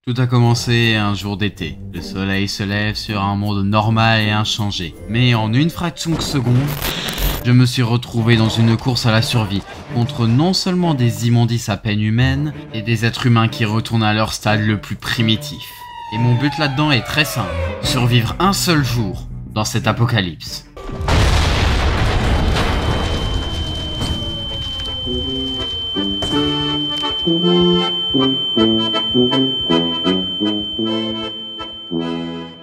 Tout a commencé un jour d'été. Le soleil se lève sur un monde normal et inchangé. Mais en une fraction de seconde, je me suis retrouvé dans une course à la survie contre non seulement des immondices à peine humaines et des êtres humains qui retournent à leur stade le plus primitif. Et mon but là-dedans est très simple, survivre un seul jour dans cet apocalypse.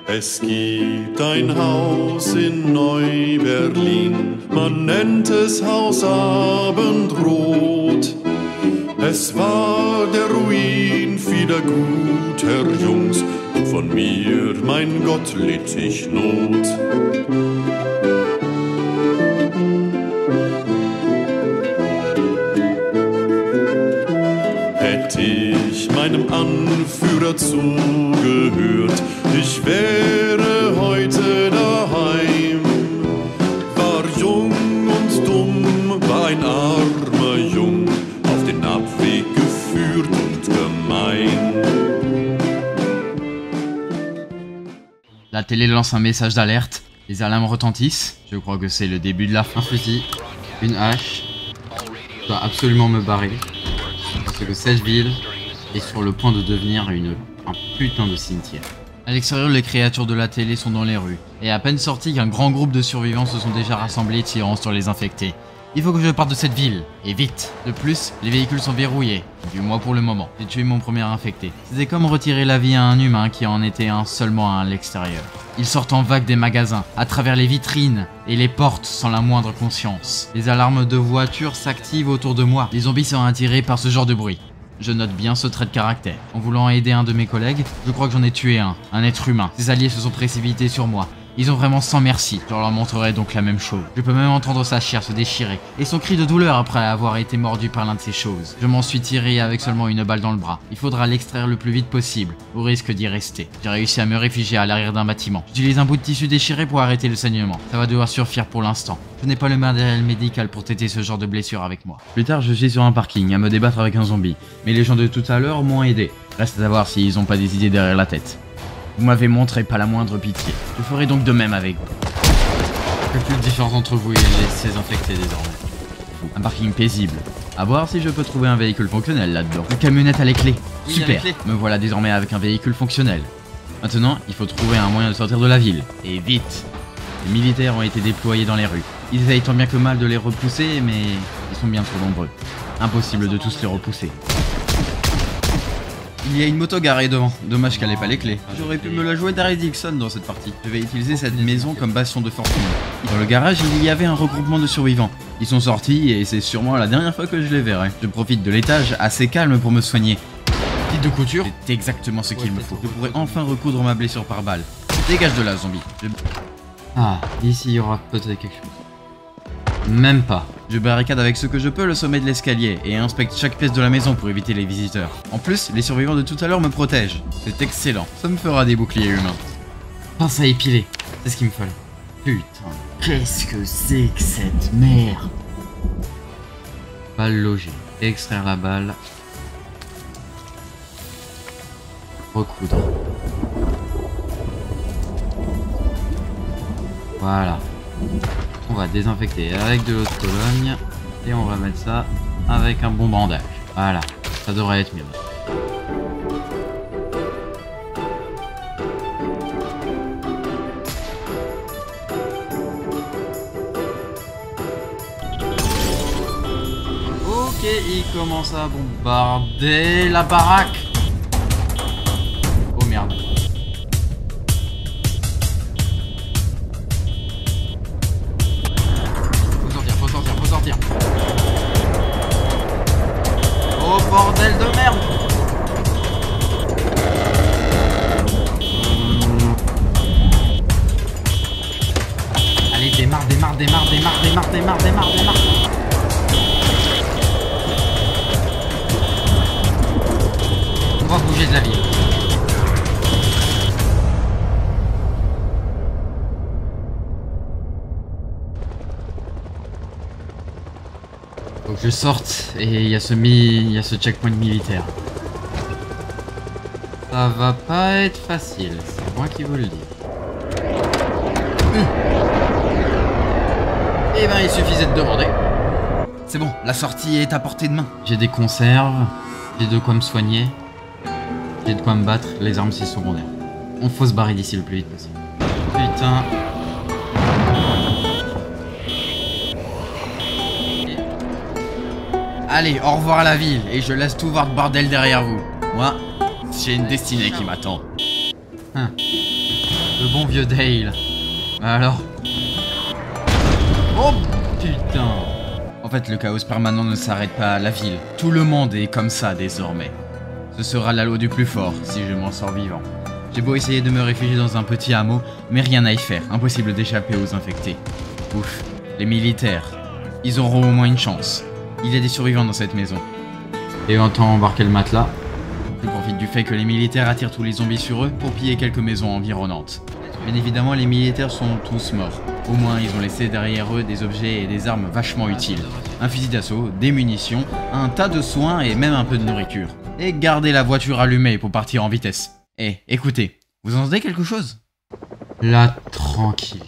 Es gibt ein Haus in Neu-Berlin, man nennt es Haus Abendrot. Es war der Ruin vieler guter Jungs, von mir, mein Gott, litt ich Not. Hätte ich meinem Anführer zugehört, ich wäre heute daheim. War jung und dumm, war ein armer Jung, auf den Abweg geführt und gemein. La télé lance un message d'alerte, les alarmes retentissent, je crois que c'est le début de la fin. Un fusil, une hache, je dois absolument me barrer, parce que cette ville est sur le point de devenir un putain de cimetière. À l'extérieur, les créatures de la télé sont dans les rues, et à peine sortis qu'un grand groupe de survivants se sont déjà rassemblés tirant sur les infectés. Il faut que je parte de cette ville, et vite. De plus, les véhicules sont verrouillés, du moins pour le moment. J'ai tué mon premier infecté. C'était comme retirer la vie à un humain qui en était un seulement à l'extérieur. Ils sortent en vague des magasins, à travers les vitrines et les portes sans la moindre conscience. Les alarmes de voitures s'activent autour de moi. Les zombies sont attirés par ce genre de bruit. Je note bien ce trait de caractère. En voulant aider un de mes collègues, je crois que j'en ai tué un être humain. Ses alliés se sont précipités sur moi. Ils ont vraiment sans merci, je leur montrerai donc la même chose. Je peux même entendre sa chair se déchirer, et son cri de douleur après avoir été mordu par l'un de ces choses. Je m'en suis tiré avec seulement une balle dans le bras. Il faudra l'extraire le plus vite possible, au risque d'y rester. J'ai réussi à me réfugier à l'arrière d'un bâtiment. J'utilise un bout de tissu déchiré pour arrêter le saignement. Ça va devoir suffire pour l'instant. Je n'ai pas le matériel médical pour traiter ce genre de blessure avec moi. Plus tard, je suis sur un parking à me débattre avec un zombie, mais les gens de tout à l'heure m'ont aidé. Reste à savoir s'ils ont pas des idées derrière la tête. Vous m'avez montré pas la moindre pitié. Je ferai donc de même avec vous. Quelle est la différence entre vous et ces infectés désormais? Un parking paisible. À voir si je peux trouver un véhicule fonctionnel là-dedans. Une camionnette à les clés. Oui, super, me voilà désormais avec un véhicule fonctionnel. Maintenant, il faut trouver un moyen de sortir de la ville. Et vite. Les militaires ont été déployés dans les rues. Ils essayent tant bien que mal de les repousser, mais ils sont bien trop nombreux. Impossible de tous les repousser. Il y a une moto garée devant, dommage qu'elle ait pas les clés. J'aurais pu me la jouer d'Harry Dixon dans cette partie. Je vais utiliser cette maison comme bastion de fortune. Dans le garage, il y avait un regroupement de survivants. Ils sont sortis et c'est sûrement la dernière fois que je les verrai. Je profite de l'étage assez calme pour me soigner. Petite de couture, c'est exactement ce qu'il me faut. Je pourrais enfin recoudre ma blessure par balle. Dégage de là, zombie. Ah, ici il y aura peut-être quelque chose. Même pas. Je barricade avec ce que je peux le sommet de l'escalier et inspecte chaque pièce de la maison pour éviter les visiteurs. En plus, les survivants de tout à l'heure me protègent. C'est excellent. Ça me fera des boucliers humains. Pince à épiler. C'est ce qu'il me fallait. Putain. Qu'est-ce que c'est que cette merde? Balle logée. Extraire la balle. Recoudre. Voilà. On va désinfecter avec de l'eau de Cologne et on va mettre ça avec un bon bandage. Voilà, ça devrait être mieux. Ok, il commence à bombarder la baraque. Oh merde. Oh bordel de merde! Allez, démarre. On va bouger de la ville. Faut que je sorte et il y a ce checkpoint militaire. Ça va pas être facile, c'est moi qui vous le dis. Eh ben, il suffisait de demander. C'est bon, la sortie est à portée de main. J'ai des conserves, j'ai de quoi me soigner, j'ai de quoi me battre, les armes c'est secondaire. On faut se barrer d'ici le plus vite possible. Putain. Allez, au revoir à la ville, et je laisse tout voir de bordel derrière vous. Moi, j'ai une destinée qui m'attend. Le bon vieux Dale. Alors. Oh putain. En fait, le chaos permanent ne s'arrête pas à la ville. Tout le monde est comme ça désormais. Ce sera la loi du plus fort, si je m'en sors vivant. J'ai beau essayer de me réfugier dans un petit hameau, mais rien à y faire. Impossible d'échapper aux infectés. Ouf, les militaires. Ils auront au moins une chance. Il y a des survivants dans cette maison. Et autant embarquer le matelas. Je profite du fait que les militaires attirent tous les zombies sur eux pour piller quelques maisons environnantes. Bien évidemment, les militaires sont tous morts. Au moins, ils ont laissé derrière eux des objets et des armes vachement utiles. Un fusil d'assaut, des munitions, un tas de soins et même un peu de nourriture. Et garder la voiture allumée pour partir en vitesse. Eh, écoutez, vous entendez quelque chose? La tranquillité.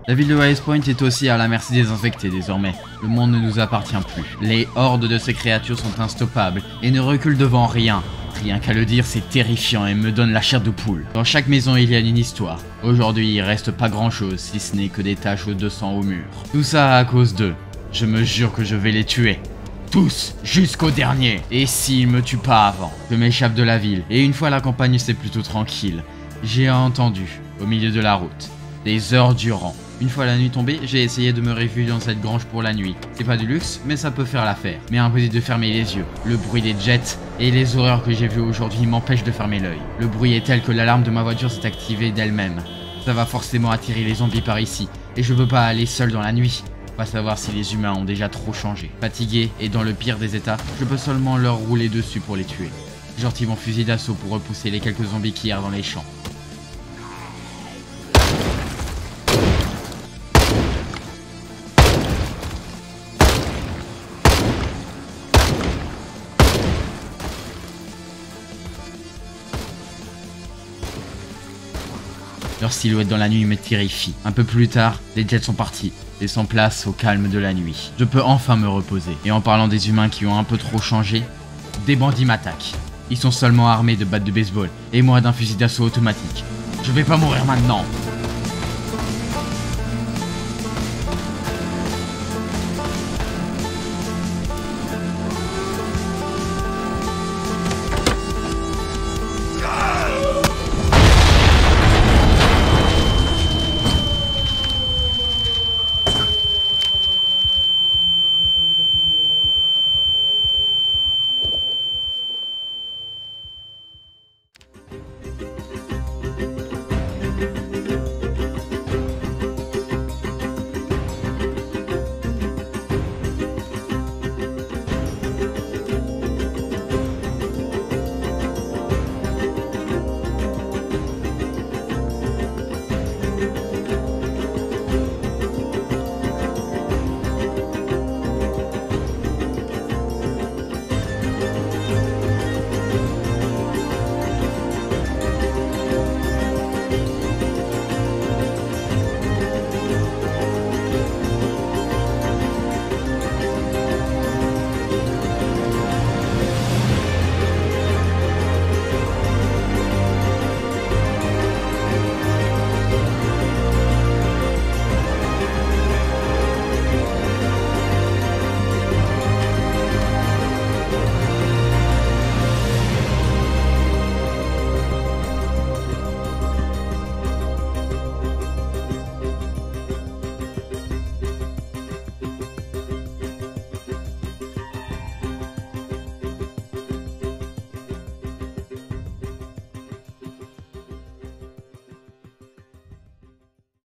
La ville de West Point est aussi à la merci des infectés désormais. Le monde ne nous appartient plus. Les hordes de ces créatures sont instoppables et ne reculent devant rien. Rien qu'à le dire, c'est terrifiant et me donne la chair de poule. Dans chaque maison, il y a une histoire. Aujourd'hui, il reste pas grand chose, si ce n'est que des taches de sang au mur. Tout ça à cause d'eux. Je me jure que je vais les tuer. Tous, jusqu'au dernier. Et s'ils me tuent pas avant, je m'échappe de la ville. Et une fois la campagne, c'est plutôt tranquille. J'ai entendu, au milieu de la route, des heures durant. Une fois la nuit tombée, j'ai essayé de me réfugier dans cette grange pour la nuit. C'est pas du luxe, mais ça peut faire l'affaire. Mais impossible de fermer les yeux. Le bruit des jets et les horreurs que j'ai vues aujourd'hui m'empêchent de fermer l'œil. Le bruit est tel que l'alarme de ma voiture s'est activée d'elle-même. Ça va forcément attirer les zombies par ici. Et je veux pas aller seul dans la nuit. Pas savoir si les humains ont déjà trop changé. Fatigué et dans le pire des états, je peux seulement leur rouler dessus pour les tuer. J'ortis mon fusil d'assaut pour repousser les quelques zombies qui errent dans les champs. Leur silhouette dans la nuit me terrifie. Un peu plus tard, les jets sont partis, laissant place au calme de la nuit. Je peux enfin me reposer. Et en parlant des humains qui ont un peu trop changé, des bandits m'attaquent. Ils sont seulement armés de battes de baseball et moi d'un fusil d'assaut automatique. Je vais pas mourir maintenant.